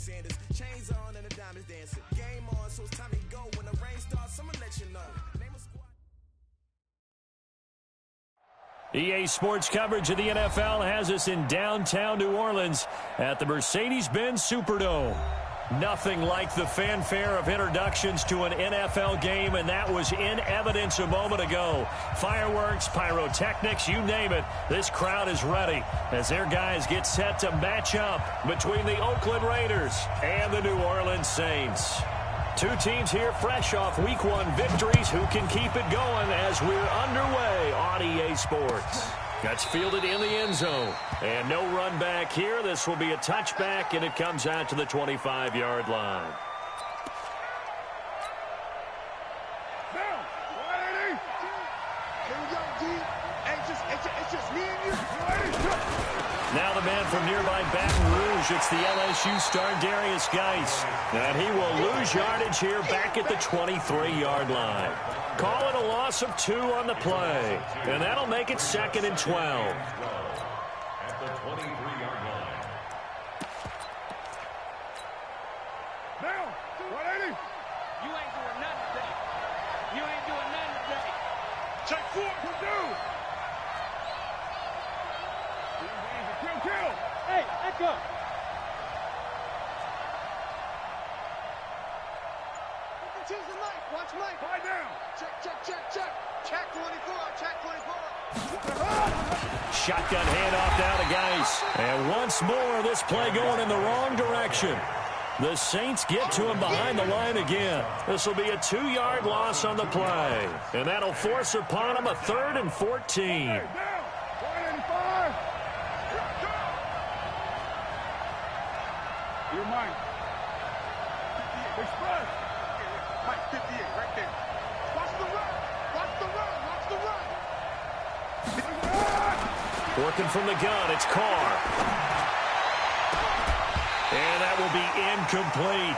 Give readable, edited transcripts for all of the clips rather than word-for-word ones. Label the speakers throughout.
Speaker 1: Chains on and the diamonds dancing. Game on, so it's time to go. When the rain starts, I'ma let you know. Name a squad.
Speaker 2: EA Sports coverage of the NFL has us in downtown New Orleans at the Mercedes-Benz Superdome. Nothing like the fanfare of introductions to an NFL game, and that was in evidence a moment ago. Fireworks, pyrotechnics, you name it. This crowd is ready as their guys get set to match up between the Oakland Raiders and the New Orleans Saints. Two teams here fresh off Week 1 victories. Who can keep it going as we're underway on EA Sports? That's fielded in the end zone. And no run back here. This will be a touchback, and it comes out to the 25-yard line.
Speaker 3: Now, 180. Here we go, D. It's just me and you. 180.
Speaker 2: Now the man from nearby Baton Rouge. It's the LSU star Darius Geis. And he will lose yardage here back at the 23-yard line. Call it a loss of 2 on the play. And that'll make it 2nd and 12.
Speaker 4: At the 23-yard line.
Speaker 3: Now, 180.
Speaker 5: You ain't doing nothing today. You ain't doing nothing today.
Speaker 3: Check 4. We'll do. Kill.
Speaker 5: Hey, echo.
Speaker 3: Choose the Mike. Watch Mike. Lie down. Check. Check 24. Check 24.
Speaker 2: Shotgun handoff down to Geis. And once more, this play going in the wrong direction. The Saints get to him behind the line again. This will be a 2-yard loss on the play. And that'll force upon him a 3rd and 14.
Speaker 3: You're mine. Express. Mike, 58, right there. Watch the run. Watch the run.
Speaker 2: Working from the gun, it's Carr. And that will be incomplete.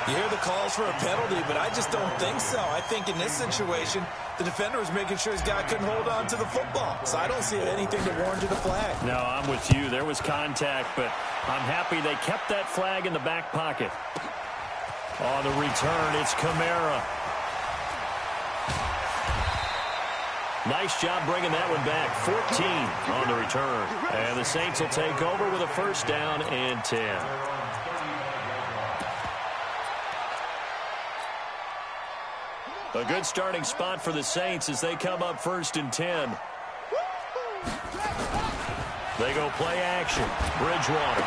Speaker 6: You hear the calls for a penalty, but I just don't think so. I think in this situation, the defender was making sure his guy couldn't hold on to the football. So I don't see anything to warrant a flag.
Speaker 2: No, I'm with you. There was contact, but I'm happy they kept that flag in the back pocket. On the return, it's Kamara. Nice job bringing that one back. 14 on the return. And the Saints will take over with a 1st down and 10. A good starting spot for the Saints as they come up 1st and 10. They go play action. Bridgewater.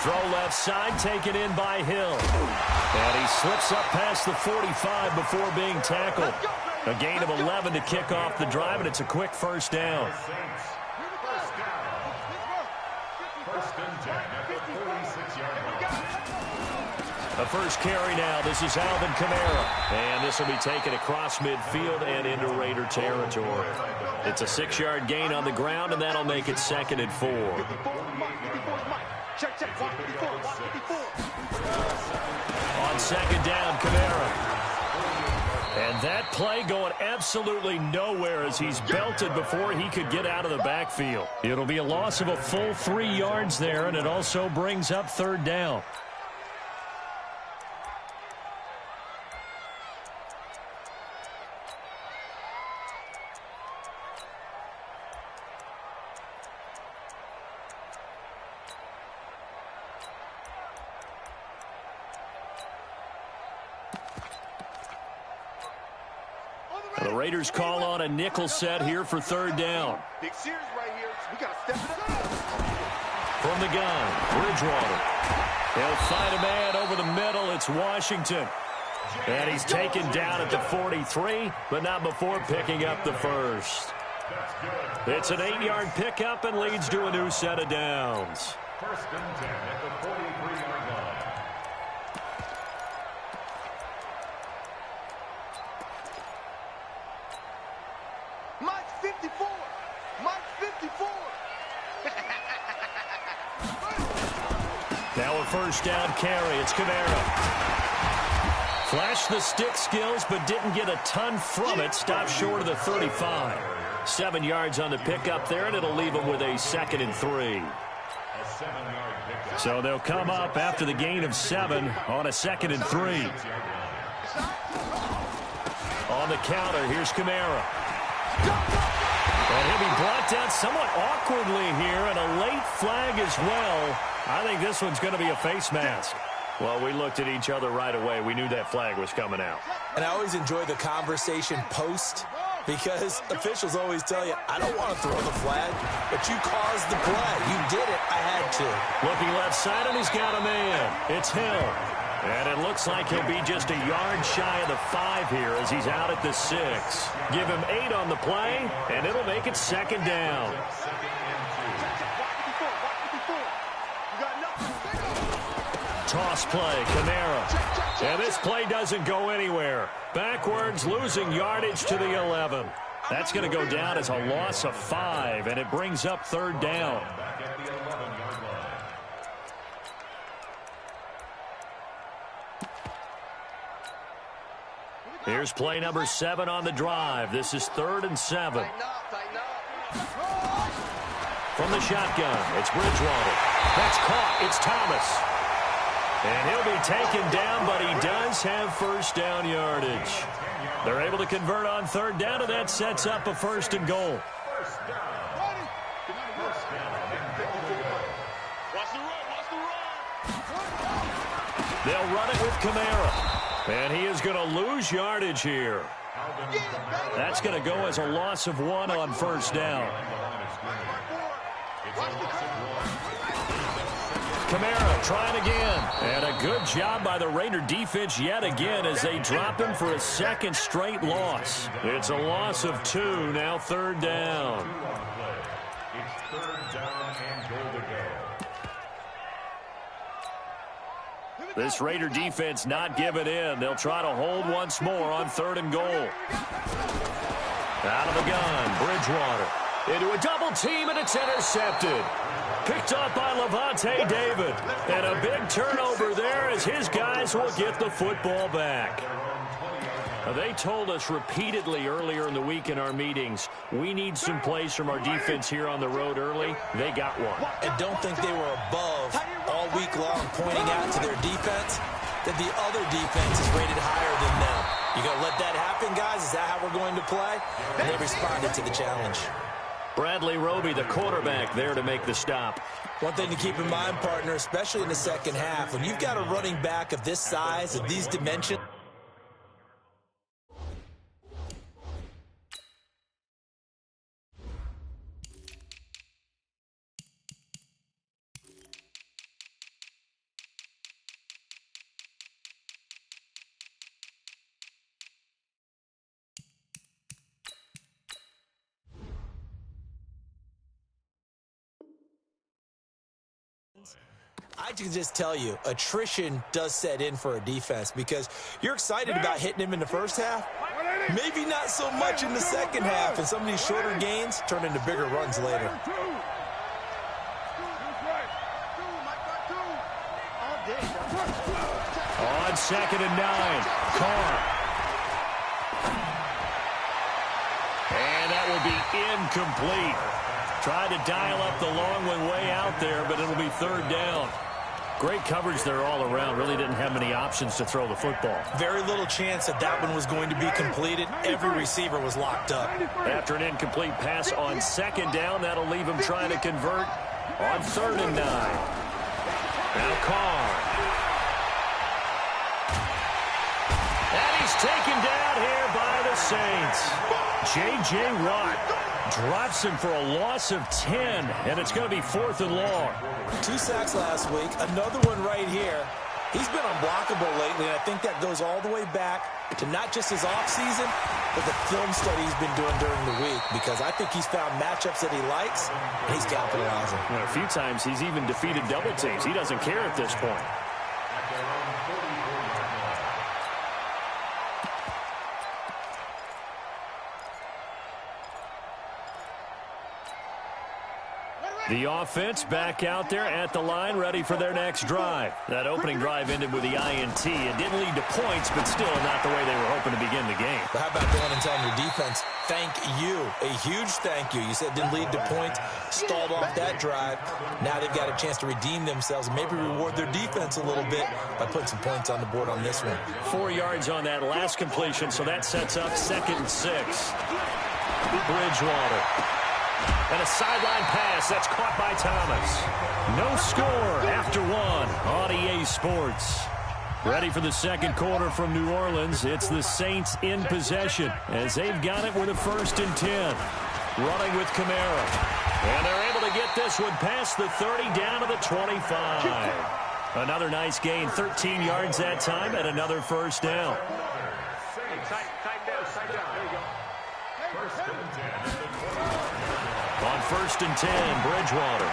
Speaker 2: Throw left side, taken in by Hill. And he slips up past the 45 before being tackled. A gain of 11 to kick off the drive, and it's a quick 1st down.
Speaker 4: First and 10 at the 46-yard line.
Speaker 2: The first carry now. This is Alvin Kamara. And this will be taken across midfield and into Raider territory. It's a 6-yard gain on the ground, and that'll make it 2nd and 4. On 2nd down, Kamara. And that play going absolutely nowhere as he's belted before he could get out of the backfield. It'll be a loss of a full 3 yards there, and it also brings up 3rd down. The Raiders call on a nickel set here for 3rd down.
Speaker 3: Big series right here. We got to step it up.
Speaker 2: From the gun, Bridgewater. He'll find a man over the middle. It's Washington. And he's taken down at the 43, but not before picking up the 1st. It's an 8-yard pickup and leads to a new set of downs.
Speaker 4: 1st and 10 at the 43-yard line.
Speaker 3: Mike 54. Mike 54.
Speaker 2: Now a 1st down carry. It's Kamara. Flashed the stick skills, but didn't get a ton from it. Stopped short of the 35. 7 yards on the pickup there, and it'll leave him with a 2nd and 3.
Speaker 4: A 7-yard
Speaker 2: So they'll come up after the gain of 7 on a 2nd and 3. On the counter, here's Kamara. And he'll be brought down somewhat awkwardly here, and a late flag as well. I think this one's going to be a face mask. Well, we looked at each other right away. We knew that flag was coming out.
Speaker 6: And I always enjoy the conversation post, because officials always tell you, I don't want to throw the flag, but you caused the play. You did it. I had to.
Speaker 2: Looking left side, and he's got a man. It's Hill. And it looks like he'll be just a yard shy of the 5 here as he's out at the 6. Give him 8 on the play, and it'll make it 2nd down. Toss play, Kamara. And this play doesn't go anywhere. Backwards, losing yardage to the 11. That's going to go down as a loss of 5, and it brings up 3rd down. Here's play number 7 on the drive. This is 3rd and 7. From the shotgun, it's Bridgewater. That's caught. It's Thomas. And he'll be taken down, but he does have 1st down yardage. They're able to convert on 3rd down, and that sets up a 1st and goal. They'll run it with Kamara. And he is going to lose yardage here. That's going to go as a loss of 1 on 1st down. Kamara trying again. And a good job by the Raider defense yet again as they drop him for a 2nd straight loss. It's a loss of 2, now 3rd down.
Speaker 4: It's 3rd down and goal to go.
Speaker 2: This Raider defense not giving in. They'll try to hold once more on 3rd and goal. Out of the gun, Bridgewater. Into a double team, and it's intercepted. Picked up by Levante David. And a big turnover there as his guys will get the football back. They told us repeatedly earlier in the week in our meetings, we need some plays from our defense here on the road early. They got one.
Speaker 6: And don't think they were above all week long pointing out to their defense that the other defense is rated higher than them. You going to let that happen, guys? Is that how we're going to play? And they responded to the challenge.
Speaker 2: Bradley Roby, the quarterback, there to make the stop.
Speaker 6: One thing to keep in mind, partner, especially in the 2nd half, when you've got a running back of this size, of these dimensions, I can just tell you, attrition does set in for a defense because you're excited about hitting him in the 1st half. Maybe not so much in the 2nd half, and some of these shorter gains turn into bigger runs later.
Speaker 2: On 2nd and 9, Carr. And that will be incomplete. Tried to dial up the long one way out there, but it'll be 3rd down. Great coverage there all around. Really didn't have many options to throw the football.
Speaker 6: Very little chance that that one was going to be completed. Every receiver was locked up.
Speaker 2: After an incomplete pass on 2nd down, that'll leave him trying to convert on 3rd and 9. Now Carr. And he's taken down here by the Saints. J.J. Watt drops him for a loss of 10, and it's going to be 4th and long.
Speaker 6: 2 sacks last week, another one right here. He's been unblockable lately, and I think that goes all the way back to not just his offseason, but the film study he's been doing during the week, because I think he's found matchups that he likes, and he's capitalizing.
Speaker 2: A few times he's even defeated double teams. He doesn't care at this point. The offense back out there at the line, ready for their next drive. That opening drive ended with the INT. It didn't lead to points, but still not the way they were hoping to begin the game.
Speaker 6: But how about going and telling your defense, thank you, a huge thank you. You said it didn't lead to points, stalled off that drive. Now they've got a chance to redeem themselves and maybe reward their defense a little bit by putting some points on the board on this one.
Speaker 2: 4 yards on that last completion, so that sets up 2nd and 6. Bridgewater. And a sideline pass. That's caught by Thomas. No score after 1 on EA Sports. Ready for the second quarter from New Orleans. It's the Saints in possession as they've got it with a 1st and 10. Running with Kamara. And they're able to get this one past the 30 down to the 25. Another nice gain. 13 yards that time and another 1st down. On 1st and 10, Bridgewater.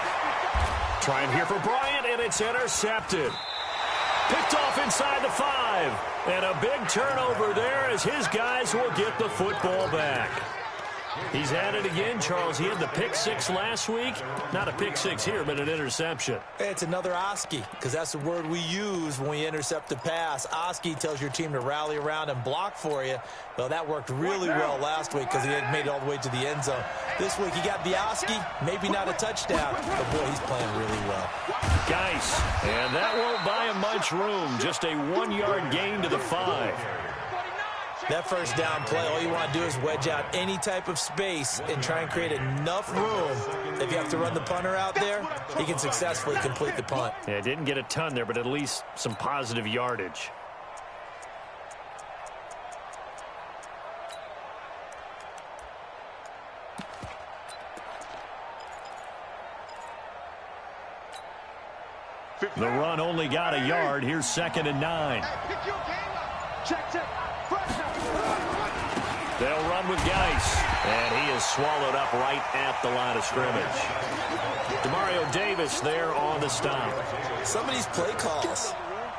Speaker 2: Trying here for Bryant, and it's intercepted. Picked off inside the 5. And a big turnover there as his guys will get the football back. He's at it again, Charles. He had the pick 6 last week. Not a pick 6 here, but an interception.
Speaker 6: It's another Oski, because that's the word we use when we intercept a pass. Oski tells your team to rally around and block for you. Well, that worked really well last week because he had made it all the way to the end zone. This week he got the Oski, maybe not a touchdown, but boy, he's playing really well.
Speaker 2: Geis, and that won't buy him much room. Just a 1-yard gain to the 5.
Speaker 6: That 1st down play, all you want to do is wedge out any type of space and try and create enough room. If you have to run the punter out there, he can successfully complete the punt.
Speaker 2: Yeah, didn't get a ton there, but at least some positive yardage. The run only got a yard. Here's 2nd and 9. They'll run with Geis, and he is swallowed up right at the line of scrimmage. Demario Davis there on the stop.
Speaker 6: Some of these play calls,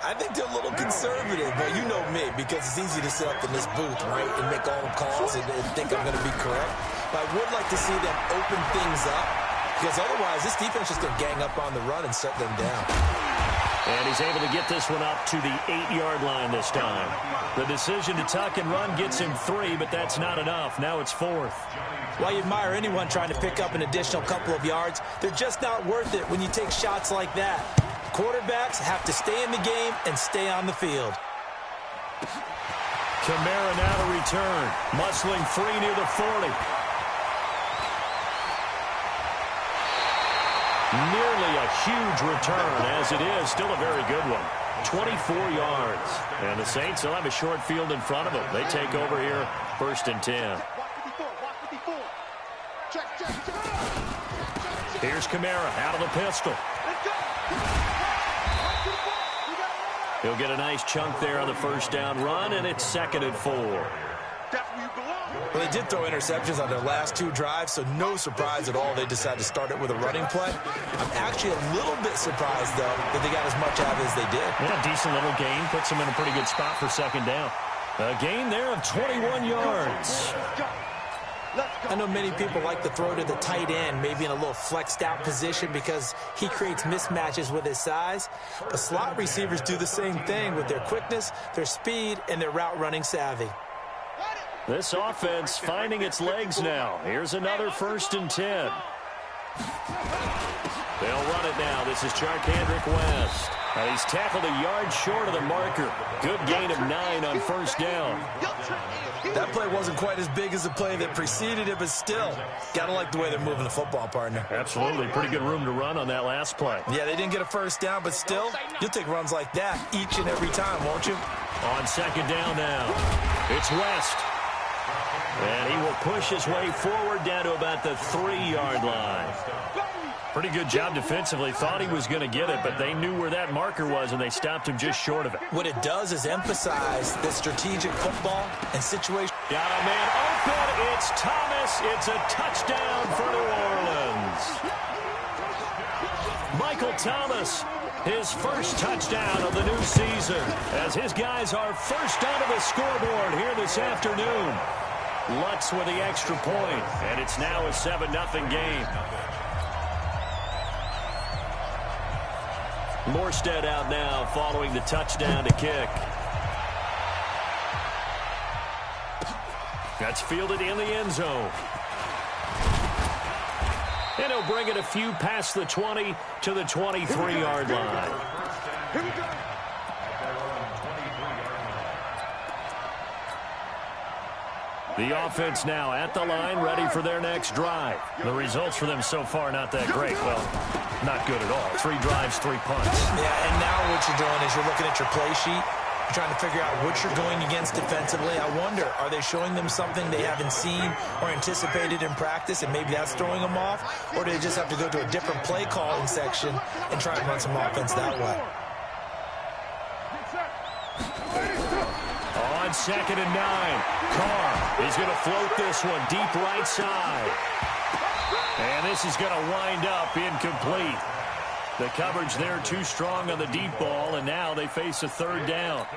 Speaker 6: I think they're a little conservative, but you know me, because it's easy to sit up in this booth, right, and make all the calls and think I'm going to be correct. But I would like to see them open things up, because otherwise this defense is going to gang up on the run and shut them down.
Speaker 2: And he's able to get this one up to the 8-yard line this time. The decision to tuck and run gets him 3, but that's not enough. Now it's 4th.
Speaker 6: While you admire anyone trying to pick up an additional couple of yards, they're just not worth it when you take shots like that. Quarterbacks have to stay in the game and stay on the field.
Speaker 2: Kamara now to return. Muscling free near the 40. Nearly a huge return, as it is. Still a very good one. 24 yards. And the Saints will have a short field in front of them. They take over here, 1st and 10. Here's Kamara out of the pistol. He'll get a nice chunk there on the 1st down run, and it's 2nd and 4.
Speaker 6: Well, they did throw interceptions on their last 2 drives, so no surprise at all they decided to start it with a running play. I'm actually a little bit surprised, though, that they got as much out of it as they did.
Speaker 2: Yeah, decent little gain. Puts them in a pretty good spot for 2nd down. A gain there of 21 yards.
Speaker 6: I know many people like to throw to the tight end, maybe in a little flexed out position because he creates mismatches with his size. But slot receivers do the same thing with their quickness, their speed, and their route running savvy.
Speaker 2: This offense finding its legs now. Here's another 1st and 10. They'll run it now. This is Charkandrick West. And he's tackled a yard short of the marker. Good gain of 9 on 1st down.
Speaker 6: That play wasn't quite as big as the play that preceded it, but still, gotta like the way they're moving the football, partner.
Speaker 2: Absolutely. Pretty good room to run on that last play.
Speaker 6: Yeah, they didn't get a 1st down, but still, you'll take runs like that each and every time, won't you?
Speaker 2: On 2nd down now, it's West. And he will push his way forward down to about the 3-yard line. Pretty good job defensively. Thought he was going to get it, but they knew where that marker was, and they stopped him just short of it.
Speaker 6: What it does is emphasize the strategic football and situation.
Speaker 2: Got a man open. It's Thomas. It's a touchdown for New Orleans. Michael Thomas, his first touchdown of the new season, as his guys are first onto the scoreboard here this afternoon. Lutz with the extra point, and it's now a 7-0 game. Morstead out now following the touchdown to kick. That's fielded in the end zone. And he'll bring it a few past the 20 to the 23-yard line.
Speaker 3: Here we go.
Speaker 2: The offense now at the line, ready for their next drive. The results for them so far not that great. Well, not good at all. 3 drives, 3 punts.
Speaker 6: Yeah, and now what you're doing is you're looking at your play sheet. You're trying to figure out what you're going against defensively. I wonder, are they showing them something they haven't seen or anticipated in practice, and maybe that's throwing them off? Or do they just have to go to a different play calling section and try to run some offense that way?
Speaker 2: On 2nd and 9, Carr is going to float this one deep right side. And this is going to wind up incomplete. The coverage there too strong on the deep ball, and now they face a 3rd down.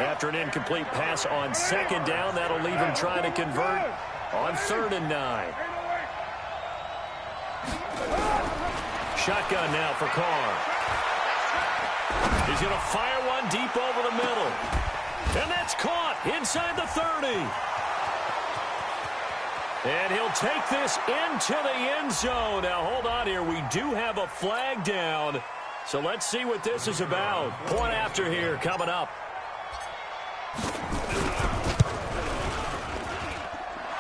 Speaker 2: After an incomplete pass on 2nd down, that'll leave him trying to convert on 3rd and 9. Shotgun now for Carr. He's going to fire one deep over the middle. And that's caught inside the 30. And he'll take this into the end zone. Now, hold on here. We do have a flag down. So let's see what this is about. Point after here coming up.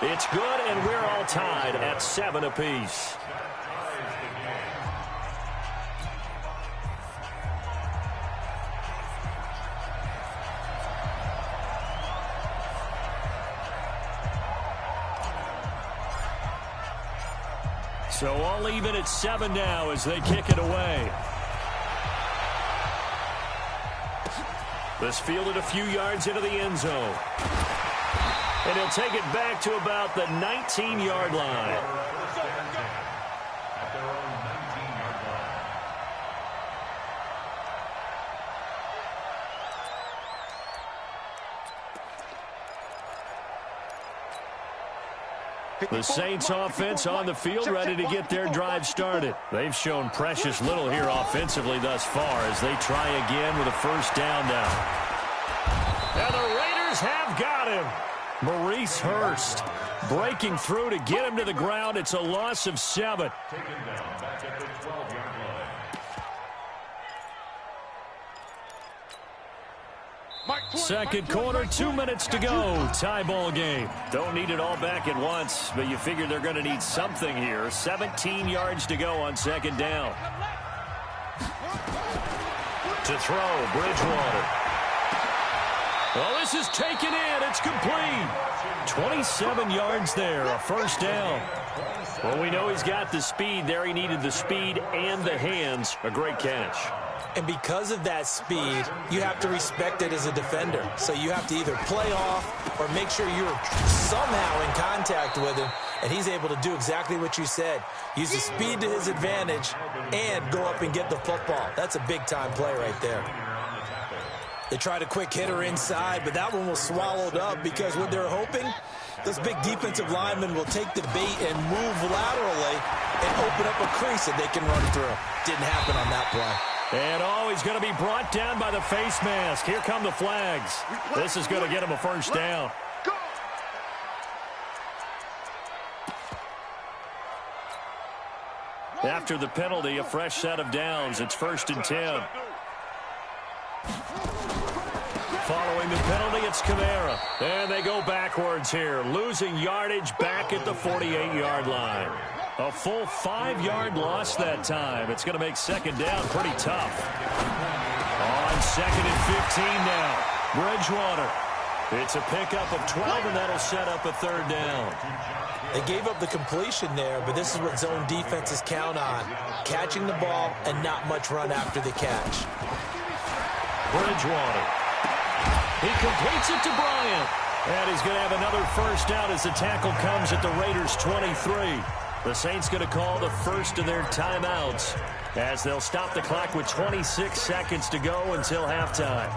Speaker 2: It's good, and we're all tied at 7 apiece. So all even at 7 now as they kick it away. This fielded a few yards into the end zone. And he'll take it back to about the 19-yard line. The Saints offense on the field, ready to get their drive started. They've shown precious little here offensively thus far as they try again with a 1st down now. And the Raiders have got him. Maurice Hurst breaking through to get him to the ground. It's a loss of 7.
Speaker 4: Taken down back at the 12-yard line.
Speaker 2: Second quarter, 2 minutes to go. Tie ball game. Don't need it all back at once, but you figure they're going to need something here. 17 yards to go on 2nd down. To throw, Bridgewater. Well, this is taken in. It's complete. 27 yards there, a 1st down. Well, we know he's got the speed there. He needed the speed and the hands. A great catch.
Speaker 6: And because of that speed, you have to respect it as a defender. So you have to either play off or make sure you're somehow in contact with him, and he's able to do exactly what you said. Use the speed to his advantage and go up and get the football. That's a big-time play right there. They tried a quick hitter inside, but that one was swallowed up because what they're hoping, those big defensive linemen will take the bait and move laterally and open up a crease that they can run through. Didn't happen on that play.
Speaker 2: And he's going to be brought down by the face mask. Here come the flags. This is going to get him a 1st down. After the penalty, a fresh set of downs. It's 1st and 10. Following the penalty, it's Kamara. And they go backwards here, losing yardage back at the 48-yard line. A full 5-yard loss that time. It's going to make 2nd down pretty tough. On 2nd and 15 now, Bridgewater. It's a pickup of 12, and that'll set up a 3rd down.
Speaker 6: They gave up the completion there, but this is what zone defenses count on. Catching the ball and not much run after the catch.
Speaker 2: Bridgewater. He completes it to Bryant. And he's going to have another 1st down as the tackle comes at the Raiders' 23. The Saints going to call the first of their timeouts as they'll stop the clock with 26 seconds to go until halftime.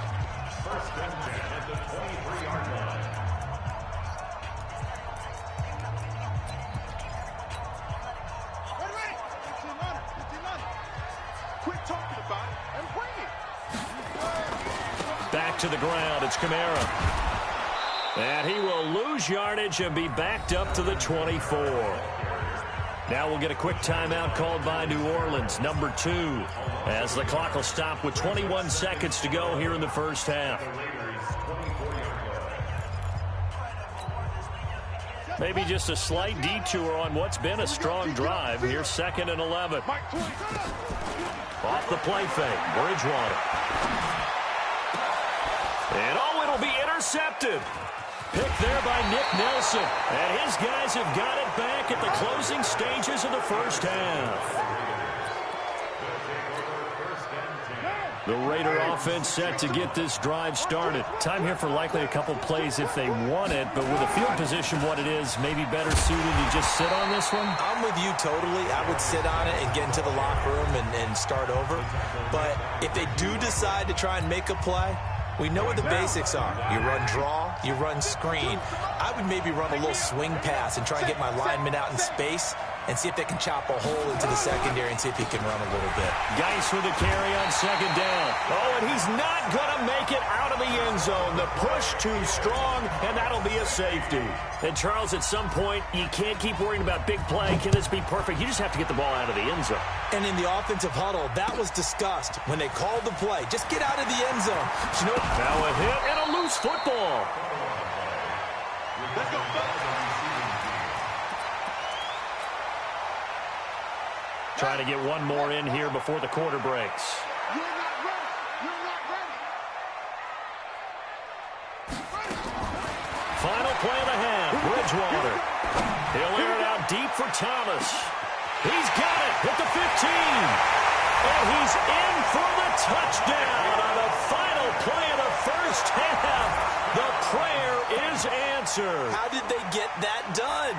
Speaker 4: 1st and 10 at the 23-yard line.
Speaker 3: Quick talking about it, and bring it.
Speaker 2: Back to the ground. It's Kamara. And he will lose yardage and be backed up to the 24. Now we'll get a quick timeout called by New Orleans, number 2, as the clock will stop with 21 seconds to go here in the first half. Maybe just a slight detour on what's been a strong drive. Here's 2nd and 11. Off the play fake, Bridgewater. And it'll be intercepted. Picked there by Nick Nelson. And his guys have got it back at the closing stages of the first half. The Raider offense set to get this drive started. Time here for likely a couple plays if they want it, but with the field position what it is, maybe better suited to just sit on this one?
Speaker 6: I'm with you totally. I would sit on it and get into the locker room and start over. But if they do decide to try and make a play, we know what the basics are. You run draw, you run screen. I would maybe run a little swing pass and try and get my lineman out in space and see if they can chop a hole into the secondary and see if he can run a little bit.
Speaker 2: Geis with a carry on 2nd down. Oh, and he's not going to make it out of the end zone. The push too strong, and that'll be a safety. And, Charles, at some point, you can't keep worrying about big play. Can this be perfect? You just have to get the ball out of the end zone.
Speaker 6: And in the offensive huddle, that was discussed when they called the play. Just get out of the end zone. But you know,
Speaker 2: now a hit and a loose football.
Speaker 3: Let's go.
Speaker 2: Trying to get one more in here before the quarter breaks.
Speaker 3: You're not ready. You're not ready.
Speaker 2: Final play of the half. Bridgewater. He'll air it out deep for Thomas. He's got it at the 15. And he's in for the touchdown on the final play of the first half. The prayer is answered.
Speaker 6: how did they get that done?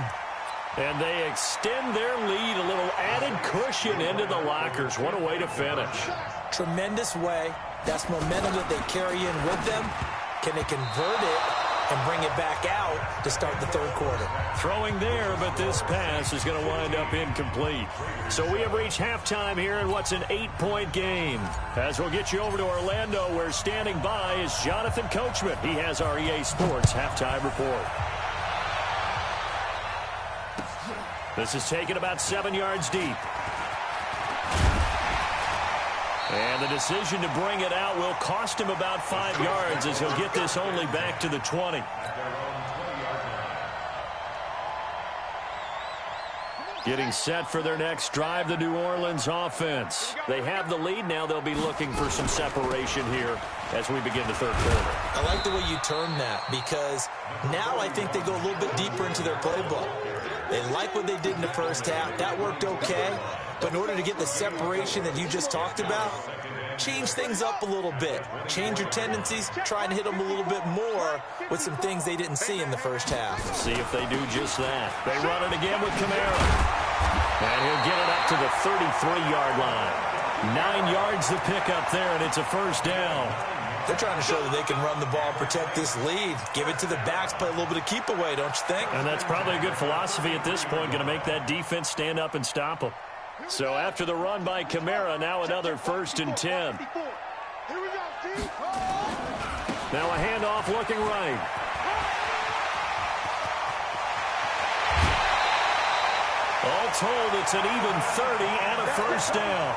Speaker 2: And they extend their lead, a little added cushion into the lockers. What a way to finish.
Speaker 6: Tremendous way. That's momentum that they carry in with them. Can they convert it and bring it back out to start the third quarter?
Speaker 2: Throwing there, but this pass is going to wind up incomplete. So we have reached halftime here in what's an 8-point game. As we'll get you over to Orlando, where standing by is Jonathan Coachman. He has our EA Sports halftime report. This is taken about 7 yards deep. And the decision to bring it out will cost him about 5 yards as he'll get this only back to the 20. Getting set for their next drive, the New Orleans offense. They have the lead now. They'll be looking for some separation here as we begin the third quarter.
Speaker 6: I like the way you term that, because now I think they go a little bit deeper into their playbook. They like what they did in the first half. That worked okay. But in order to get the separation that you just talked about, change things up a little bit. Change your tendencies. Try and hit them a little bit more with some things they didn't see in the first half.
Speaker 2: See if they do just that. They run it again with Kamara. And he'll get it up to the 33-yard line. 9 yards to pick up there, and it's a first down.
Speaker 6: They're trying to show that they can run the ball, protect this lead. Give it to the backs, play a little bit of keep away, don't you think?
Speaker 2: And that's probably a good philosophy at this point, going to make that defense stand up and stop them. So after the run by Kamara, now another 1st and 10. Now a handoff looking right. All told, it's an even 30 and a first down.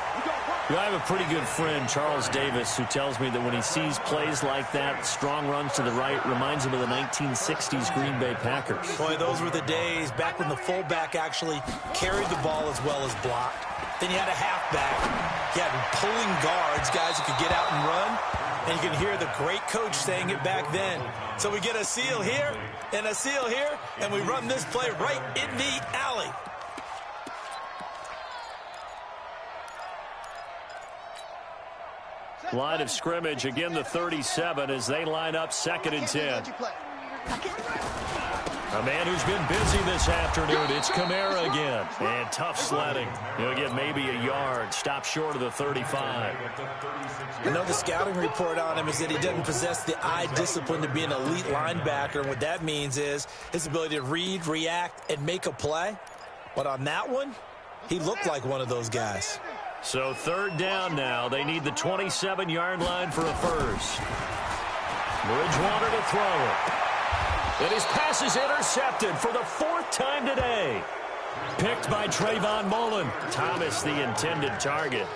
Speaker 2: I have a pretty good friend, Charles Davis, who tells me that when he sees plays like that, strong runs to the right, reminds him of the 1960s Green Bay Packers.
Speaker 6: Boy, those were the days back when the fullback actually carried the ball as well as blocked. Then you had a halfback. You had pulling guards, guys who could get out and run. And you can hear the great coach saying it back then. So we get a seal here and a seal here, and we run this play right in the alley.
Speaker 2: Line of scrimmage, again the 37 as they line up 2nd and 10. A man who's been busy this afternoon, it's Kamara again. And tough sledding. He'll get maybe a yard, stop short of the 35.
Speaker 6: I know the scouting report on him is that he doesn't possess the eye discipline to be an elite linebacker. And what that means is his ability to read, react, and make a play. But on that one, he looked like one of those guys.
Speaker 2: So third down now. They need the 27-yard line for a first. Bridgewater to throw it. And his pass is intercepted for the 4th time today. Picked by Trayvon Mullen. Thomas, the intended target.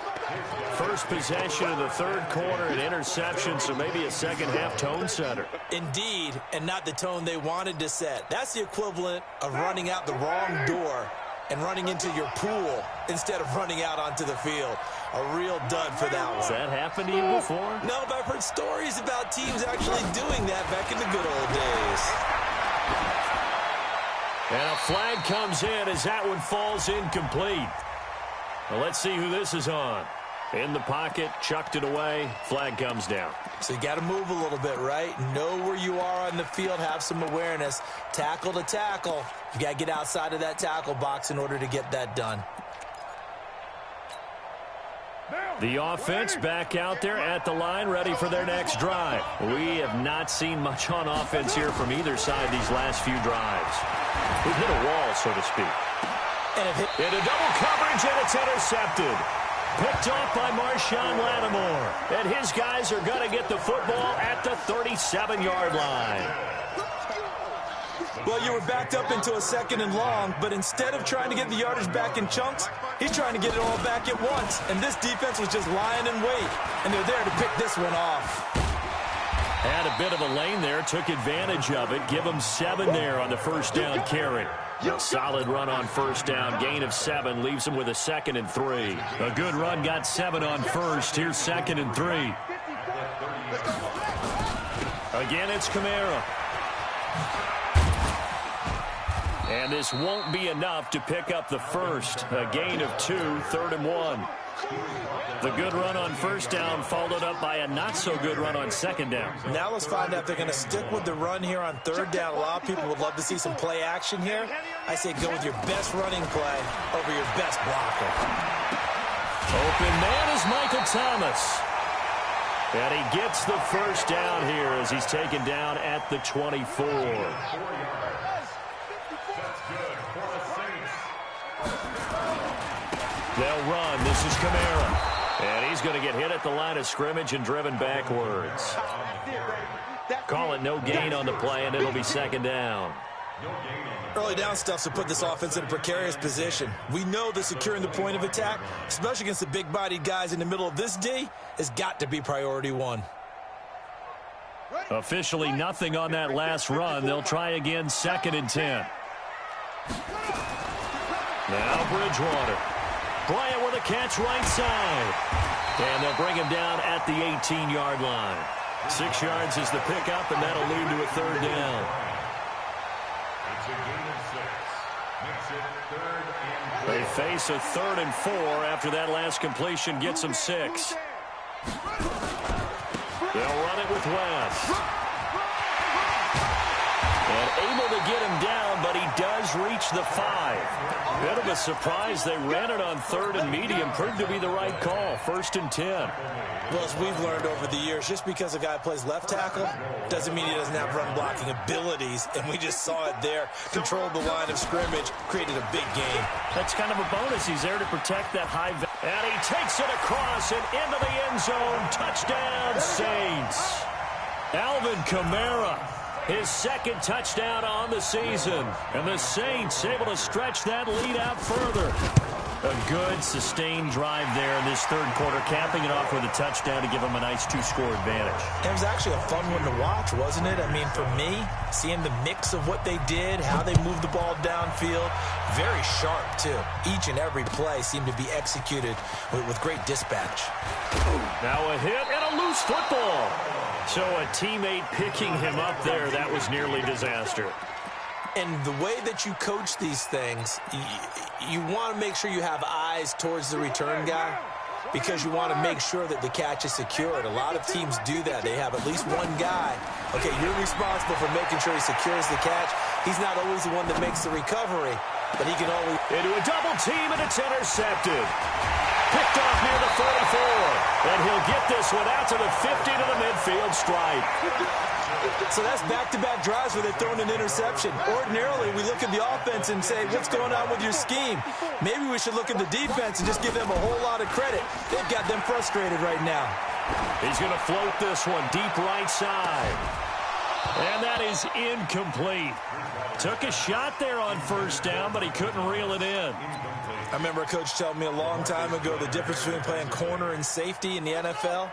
Speaker 2: First possession of the third quarter, an interception, so maybe a second-half tone setter.
Speaker 6: Indeed, and not the tone they wanted to set. That's the equivalent of running out the wrong door and running into your pool instead of running out onto the field. A real dud for that one.
Speaker 2: Has that happened to you before?
Speaker 6: No, but I've heard stories about teams actually doing that back in the good old days.
Speaker 2: And a flag comes in as that one falls incomplete. Well, let's see who this is on. In the pocket, chucked it away, flag comes down.
Speaker 6: So you got to move a little bit, right? Know where you are on the field, have some awareness. Tackle to tackle. You got to get outside of that tackle box in order to get that done.
Speaker 2: The offense back out there at the line, ready for their next drive. We have not seen much on offense here from either side these last few drives. We've hit a wall, so to speak.
Speaker 6: And
Speaker 2: into double coverage, and it's intercepted. Picked off by Marshawn Lattimore. And his guys are going to get the football at the 37-yard line.
Speaker 6: Well, you were backed up into a 2nd and long, but instead of trying to get the yardage back in chunks, he's trying to get it all back at once. And this defense was just lying in wait, and they're there to pick this one off.
Speaker 2: Had a bit of a lane there, took advantage of it. Give him 7 there on the first down carry. A solid run on first down, gain of 7, leaves him with a 2nd and 3. A good run, got 7 on first. Here's 2nd and 3. Again, it's Kamara. And this won't be enough to pick up the first. A gain of 2, 3rd and 1. The good run on first down followed up by a not-so-good run on 2nd down.
Speaker 6: Now let's find out if they're going to stick with the run here on 3rd down. A lot of people would love to see some play action here. I say go with your best running play over your best blocker.
Speaker 2: Open man is Michael Thomas. And he gets the first down here as he's taken down at the 24. They'll run. This is Kamara. And he's going to get hit at the line of scrimmage and driven backwards. Call it no gain on the play, and it'll be 2nd down.
Speaker 6: Early down stuff to put this offense in a precarious position. We know that securing the point of attack, especially against the big-bodied guys in the middle of this D, has got to be priority 1.
Speaker 2: Officially nothing on that last run. They'll try again, 2nd and 10. Now Bridgewater. Bryant with a catch right side. And they'll bring him down at the 18-yard line. 6 yards is the pickup, and that'll lead to a 3rd down.
Speaker 4: It's a gain of 6. Makes it 3rd and 4.
Speaker 2: They face a 3rd and 4 after that last completion gets them 6. They'll run it with West. And able to get him down, but he does reach the 5. Bit of a surprise. They ran it on 3rd and medium. Proved to be the right call. 1st and 10.
Speaker 6: Well, as we've learned over the years, just because a guy plays left tackle doesn't mean he doesn't have run-blocking abilities. And we just saw it there. Controlled the line of scrimmage. Created a big game.
Speaker 2: That's kind of a bonus. He's there to protect that high value. And he takes it across and into the end zone. Touchdown, Saints. Alvin Kamara. His 2nd touchdown on the season. And the Saints able to stretch that lead out further. A good, sustained drive there in this 3rd quarter, capping it off with a touchdown to give them a nice 2-score advantage.
Speaker 6: It was actually a fun one to watch, wasn't it? I mean, for me, seeing the mix of what they did, how they moved the ball downfield, very sharp, too. Each and every play seemed to be executed with great dispatch.
Speaker 2: Now a hit and a loose football. So a teammate picking him up there, that was nearly disaster.
Speaker 6: And the way that you coach these things, you want to make sure you have eyes towards the return guy because you want to make sure that the catch is secured. A lot of teams do that. They have at least one guy. Okay, you're responsible for making sure he secures the catch. He's not always the one that makes the recovery, but he can always...
Speaker 2: Into a double team, and it's intercepted. Picked off near the 44. And he'll he'll get this one out to the 50 to the midfield stripe.
Speaker 6: So that's back-to-back drives where they're throwing an interception. Ordinarily, we look at the offense and say, what's going on with your scheme? Maybe we should look at the defense and just give them a whole lot of credit. They've got them frustrated right now.
Speaker 2: He's going to float this one deep right side. And that is incomplete. Took a shot there on first down, but he couldn't reel it in.
Speaker 6: I remember a coach telling me a long time ago the difference between playing corner and safety in the NFL.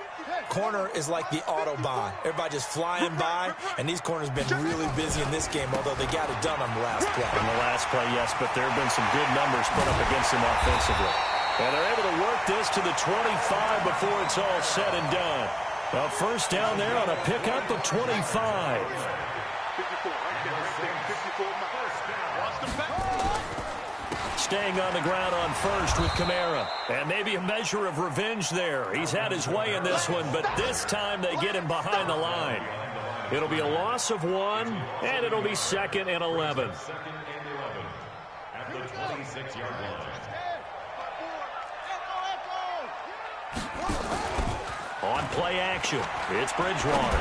Speaker 6: Corner is like the Autobahn. Everybody just flying by, and these corners been really busy in this game, although they got it done on the last play.
Speaker 2: On the last play, yes, but there have been some good numbers put up against them offensively. And they're able to work this to the 25 before it's all said and done. A first down there on a pickup of 25.
Speaker 3: 54, right there, 54. Watch the back.
Speaker 2: Staying on the ground on first with Kamara. And maybe a measure of revenge there. He's had his way in this one, but this time they get him behind the line. It'll be a loss of 1, and it'll be 2nd and 11.
Speaker 4: At the 26-yard line.
Speaker 2: On play action, it's Bridgewater.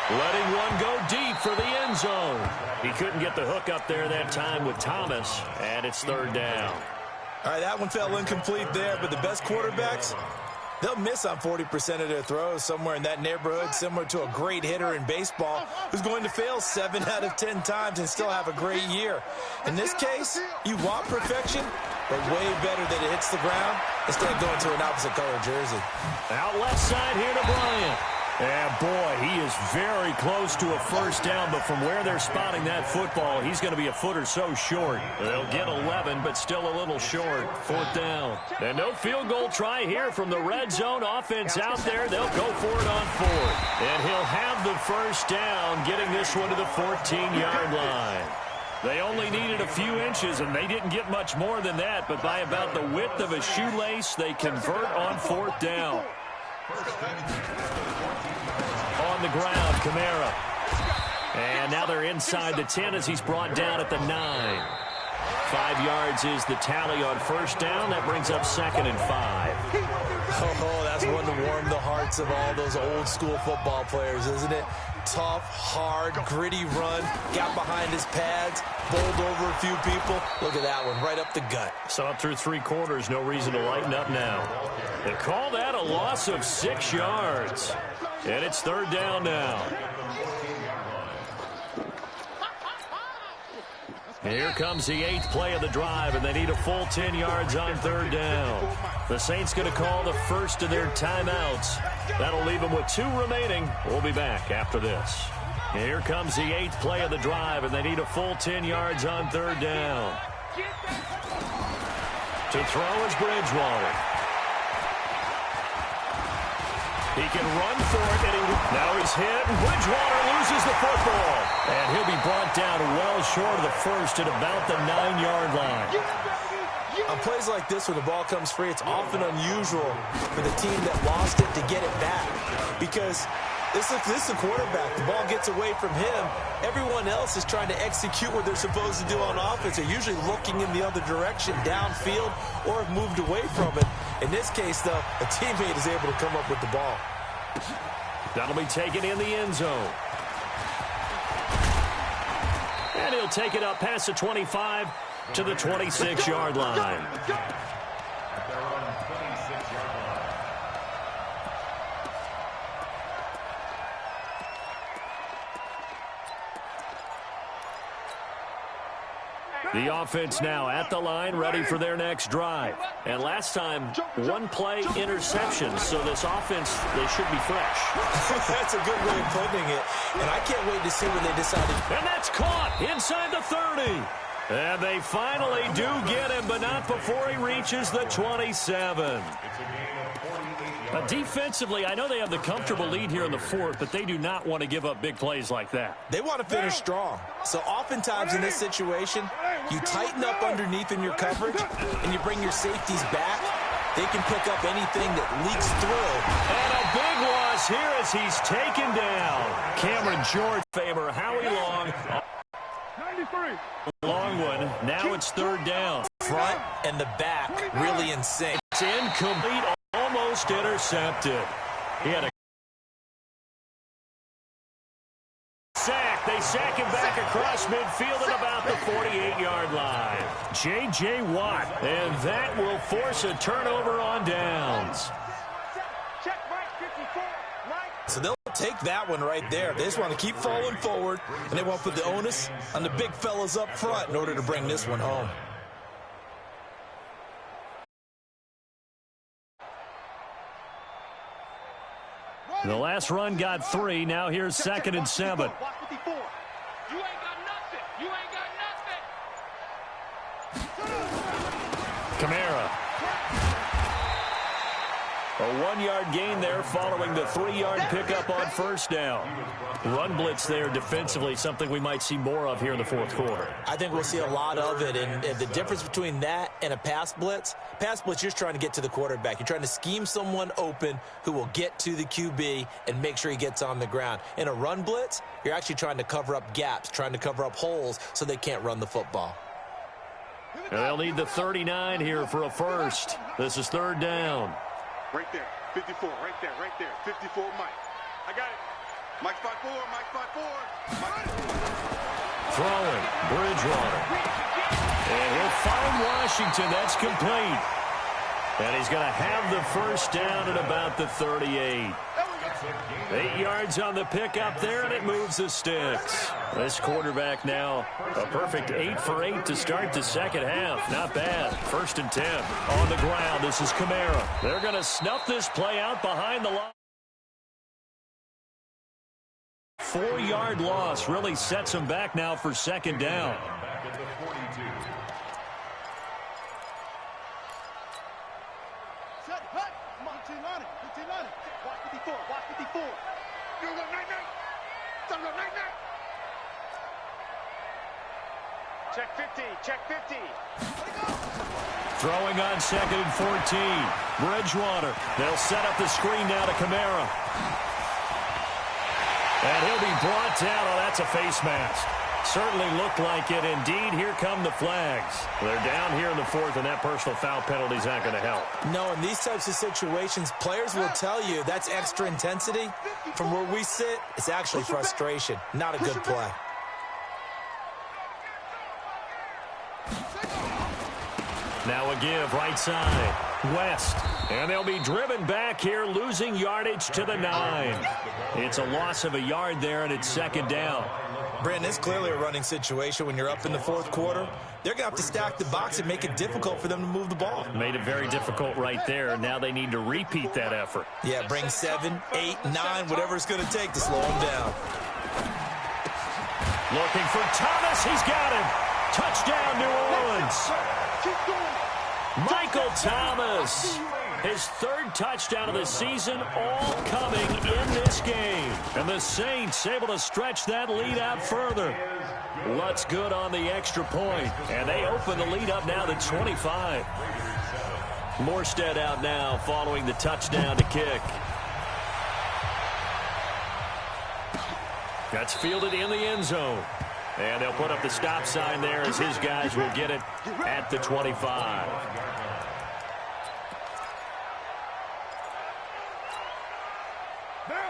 Speaker 2: Letting one go deep for the end zone. He couldn't get the hook up there that time with Thomas, and it's 3rd down.
Speaker 6: All right, that one fell incomplete there, but the best quarterbacks, they'll miss on 40% of their throws, somewhere in that neighborhood, similar to a great hitter in baseball who's going to fail 7 out of 10 times and still have a great year. In this case, you want perfection, but way better that it hits the ground instead of going to an opposite color jersey.
Speaker 2: Out left side here to Bryant. And boy, he is very close to a first down, but from where they're spotting that football, he's going to be a foot or so short. They'll get 11, but still a little short. 4th down. And no field goal try here from the red zone. Offense out there. They'll go for it on 4th. And he'll have the first down, getting this one to the 14-yard line. They only needed a few inches, and they didn't get much more than that, but by about the width of a shoelace, they convert on 4th down. On the ground, Kamara. And now they're inside the 10 as he's brought down at the 9. 5 yards is the tally on first down. That brings up 2nd and 5.
Speaker 6: Oh, that's one to warm the hearts of all those old school football players, isn't it? Tough, hard, gritty run, got behind his pads, bowled over a few people. Look at that one, right up the gut.
Speaker 2: Saw it through 3 quarters, no reason to lighten up now. They call that a loss of 6 yards. And it's 3rd down now. Here comes the 8th play of the drive, and they need a full 10 yards on 3rd down. The Saints going to call the first of their timeouts. That'll leave them with 2 remaining. We'll be back after this. Here comes the 8th play of the drive, and they need a full 10 yards on 3rd down. To throw is Bridgewater. He can run for it, and now he's hit, and Bridgewater loses the football. And he'll be brought down well short of the first at about the 9-yard line.
Speaker 6: On plays like this, when the ball comes free, it's often unusual for the team that lost it to get it back. Because this is the quarterback. The ball gets away from him. Everyone else is trying to execute what they're supposed to do on offense. They're usually looking in the other direction, downfield, or have moved away from it. In this case, though, a teammate is able to come up with the ball.
Speaker 2: That'll be taken in the end zone. And he'll take it up past the 25 to the 26-yard line. The offense now at the line, ready for their next drive. And last time, 1-play interception, so this offense, they should be fresh.
Speaker 6: That's a good way of putting it, and I can't wait to see when they decide to...
Speaker 2: And that's caught inside the 30. And they finally do get him, but not before he reaches the 27. Defensively, I know they have the comfortable lead here in the 4th, but they do not want to give up big plays like that.
Speaker 6: They want to finish strong. So oftentimes in this situation, you tighten up underneath in your coverage, and you bring your safeties back. They can pick up anything that leaks through.
Speaker 2: And a big loss here as he's taken down. Cameron George, Famer, Howie Long.
Speaker 3: 93.
Speaker 2: Long one. Now it's 3rd down.
Speaker 6: Front and the back really in sync.
Speaker 2: It's incomplete, almost intercepted. He had a sack. They sack him back across midfield at about the 48-yard line. J.J. Watt, and that will force a turnover on downs.
Speaker 6: So they'll take that one right there. They just want to keep falling forward, and they want to put the onus on the big fellas up front in order to bring this one home.
Speaker 2: The last run got 3. Now here's 2nd and 7.
Speaker 5: You ain't got nothing. You ain't got nothing.
Speaker 2: Kamara. A 1-yard gain there following the 3-yard pickup on first down. Run blitz there defensively, something we might see more of here in the fourth quarter.
Speaker 6: I think we'll see a lot of it, and the difference between that and a pass blitz, you're just trying to get to the quarterback. You're trying to scheme someone open who will get to the QB and make sure he gets on the ground. In a run blitz, you're actually trying to cover up gaps, trying to cover up holes so they can't run the football.
Speaker 2: And they'll need the 39 here for a first. This is 3rd down.
Speaker 3: Right there, 54, right there, 54, Mike. I got it. Mike 5-4, Mike 5-4. Mike.
Speaker 2: Throwing, Bridgewater. And he'll find Washington. That's complete. And he's going to have the first down at about the 38. 8 yards on the pickup there, and it moves the sticks. This quarterback now a perfect 8 for 8 to start the second half. Not bad. 1st and 10 on the ground. This is Kamara. They're going to snuff this play out behind the line. 4-yard loss really sets them back now for 2nd down.
Speaker 5: Check 50. Check 50.
Speaker 2: Throwing on 2nd and 14. Bridgewater. They'll set up the screen now to Kamara. And he'll be brought down. Oh, that's a face mask. Certainly looked like it. Indeed, here come the flags. They're down here in the 4th, and that personal foul penalty is not going to help.
Speaker 6: No, in these types of situations, players will tell you that's extra intensity. From where we sit, it's actually frustration. Not a good play.
Speaker 2: Now a give right side. West. And they'll be driven back here, losing yardage to the 9. It's a loss of a yard there, and it's 2nd down.
Speaker 6: Brandon, it's clearly a running situation when you're up in the 4th quarter. They're going to have to stack the box and make it difficult for them to move the ball.
Speaker 2: Made it very difficult right there. Now they need to repeat that effort.
Speaker 6: Yeah, bring 7, 8, 9, whatever it's going to take to slow them down.
Speaker 2: Looking for Thomas. He's got him. Touchdown, New Orleans. Michael Thomas. His 3rd touchdown of the season, all coming in this game. And the Saints able to stretch that lead out further. Lutz good on the extra point. And they open the lead up now to 25. Morstead out now following the touchdown to kick. That's fielded in the end zone. And they'll put up the stop sign there as his guys will get it at the 25.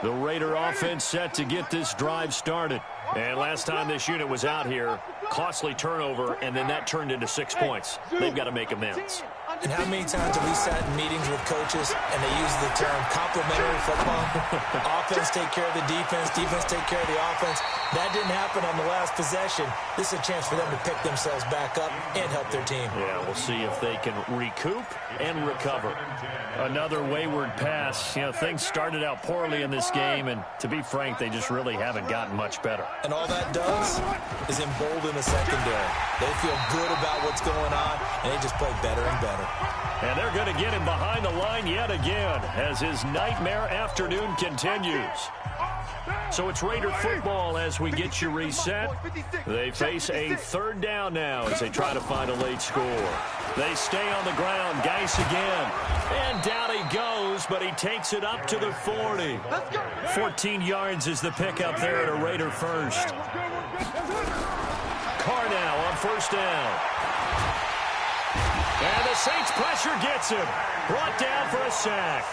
Speaker 2: The Raider offense set to get this drive started. And last time this unit was out here, costly turnover, and then that turned into 6 points. They've got to make amends.
Speaker 6: And how many times have we sat in meetings with coaches and they use the term complementary football? Offense take care of the defense, defense take care of the offense. That didn't happen on the last possession. This is a chance for them to pick themselves back up and help their team.
Speaker 2: Yeah, we'll see if they can recoup and recover. Another wayward pass. You know, things started out poorly in this game, and to be frank, they just really haven't gotten much better.
Speaker 6: And all that does is embolden the secondary. They feel good about what's going on, and they just play better and better.
Speaker 2: And they're going to get him behind the line yet again as his nightmare afternoon continues. So it's Raider football as we get you reset. They face a 3rd down now as they try to find a late score. They stay on the ground. Geis again. And down he goes, but he takes it up to the 40. 14 yards is the pickup there at a Raider first. Carr now on 1st down. And the Saints pressure gets him. Brought down for a sack.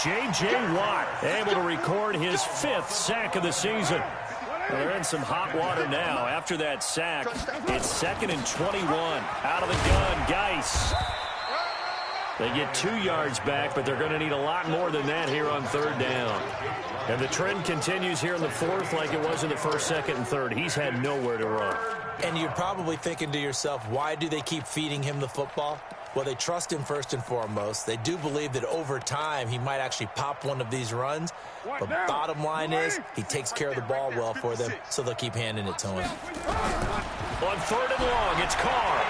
Speaker 2: J.J. Watt able to record his 5th sack of the season. Well, they're in some hot water now. After that sack, it's 2nd and 21. Out of the gun, Geis. They get 2 yards back, but they're going to need a lot more than that here on 3rd down. And the trend continues here in the 4th like it was in the 1st, 2nd, and 3rd. He's had nowhere to run.
Speaker 6: And you're probably thinking to yourself, why do they keep feeding him the football? Well, they trust him first and foremost. They do believe that over time he might actually pop one of these runs. But bottom line is he takes care of the ball well for them, so they'll keep handing it to him.
Speaker 2: On 3rd and long, it's Carr.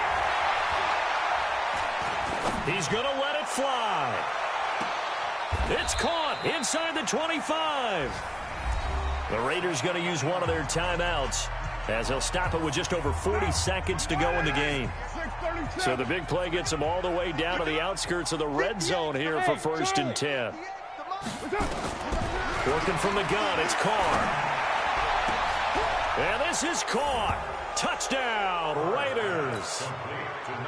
Speaker 2: He's going to let it fly. It's caught inside the 25. The Raiders going to use one of their timeouts as they'll stop it with just over 40 seconds to go in the game. So the big play gets them all the way down to the outskirts of the red zone here for 1st and 10. Working from the gun, it's Carr. And this is caught. Touchdown, Raiders.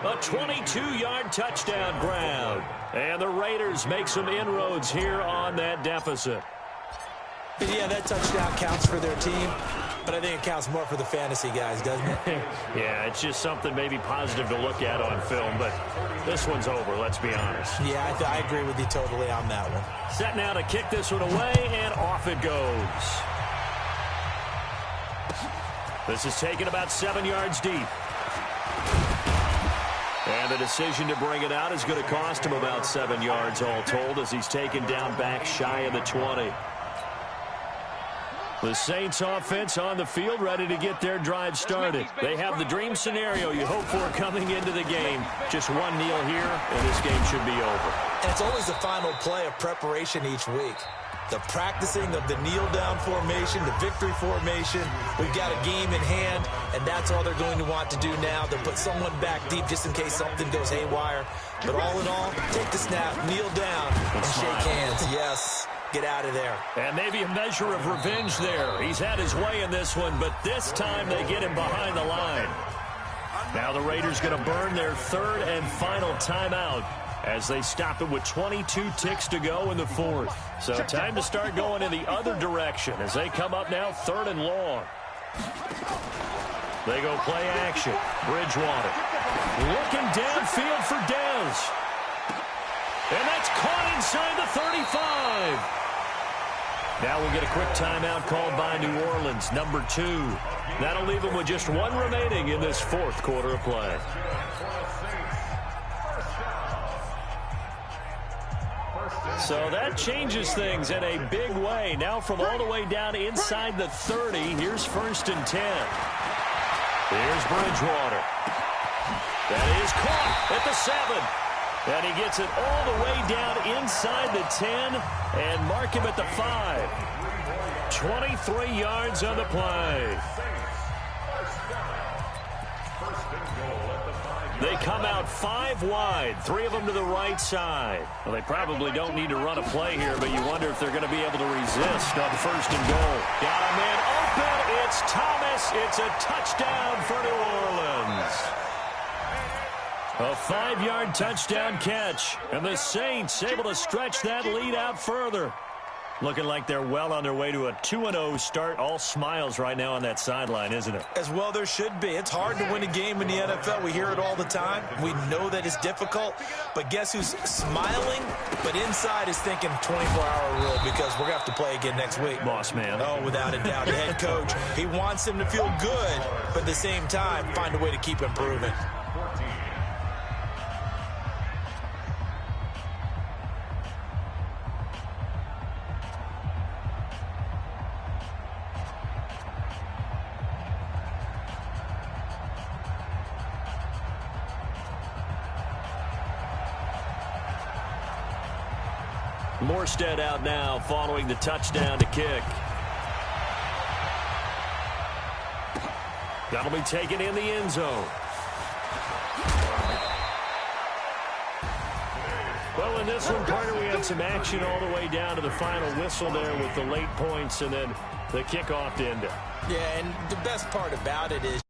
Speaker 2: A 22-yard touchdown grab. And the Raiders make some inroads here on that deficit.
Speaker 6: Yeah, that touchdown counts for their team, but I think it counts more for the fantasy guys, doesn't it?
Speaker 2: Yeah, it's just something maybe positive to look at on film, but this one's over, let's be honest.
Speaker 6: Yeah, I agree with you totally on that one.
Speaker 2: Set now to kick this one away, and off it goes. This is taken about 7 yards deep. And the decision to bring it out is going to cost him about 7 yards all told as he's taken down back shy of the 20. The Saints offense on the field ready to get their drive started. They have the dream scenario you hope for coming into the game. Just one kneel here, and this game should be over.
Speaker 6: And it's always the final play of preparation each week. The practicing of the kneel-down formation, the victory formation. We've got a game in hand, and that's all they're going to want to do now. They'll put someone back deep just in case something goes haywire. But all in all, take the snap, kneel down, and shake hands. Yes. Get out of there.
Speaker 2: And maybe a measure of revenge there. He's had his way in this one, but this time they get him behind the line. Now the Raiders going to burn their 3rd and final timeout as they stop it with 22 ticks to go in the 4th. So time to start going in the other direction as they come up now 3rd and long. They go play action. Bridgewater looking downfield for Dez. And that's caught inside the 35. Now we get a quick timeout called by New Orleans, number 2. That'll leave them with just 1 remaining in this 4th quarter of play. So that changes things in a big way. Now from all the way down inside the 30, here's 1st and 10. Here's Bridgewater. That is caught at the 7. And he gets it all the way down inside the 10 and mark him at the 5. 23 yards on the play. They come out 5 wide, 3 of them to the right side. Well, they probably don't need to run a play here, but you wonder if they're going to be able to resist on 1st and goal. Got a man open. It's Thomas. It's a touchdown for New Orleans. A 5-yard touchdown catch, and the Saints able to stretch that lead out further. Looking like they're well on their way to a 2-0 start. All smiles right now on that sideline, isn't it?
Speaker 6: As well there should be. It's hard to win a game in the NFL. We hear it all the time. We know that it's difficult. But guess who's smiling? But inside is thinking 24-hour rule because we're going to have to play again next week.
Speaker 2: Boss man.
Speaker 6: Oh, without a doubt. The head coach, he wants him to feel good, but at the same time, find a way to keep improving.
Speaker 2: Morstead out now following the touchdown to kick. That'll be taken in the end zone. Well, in this one, Carter, we had some action all the way down to the final whistle there with the late points and then the kickoff to end it.
Speaker 6: Yeah, and the best part about it is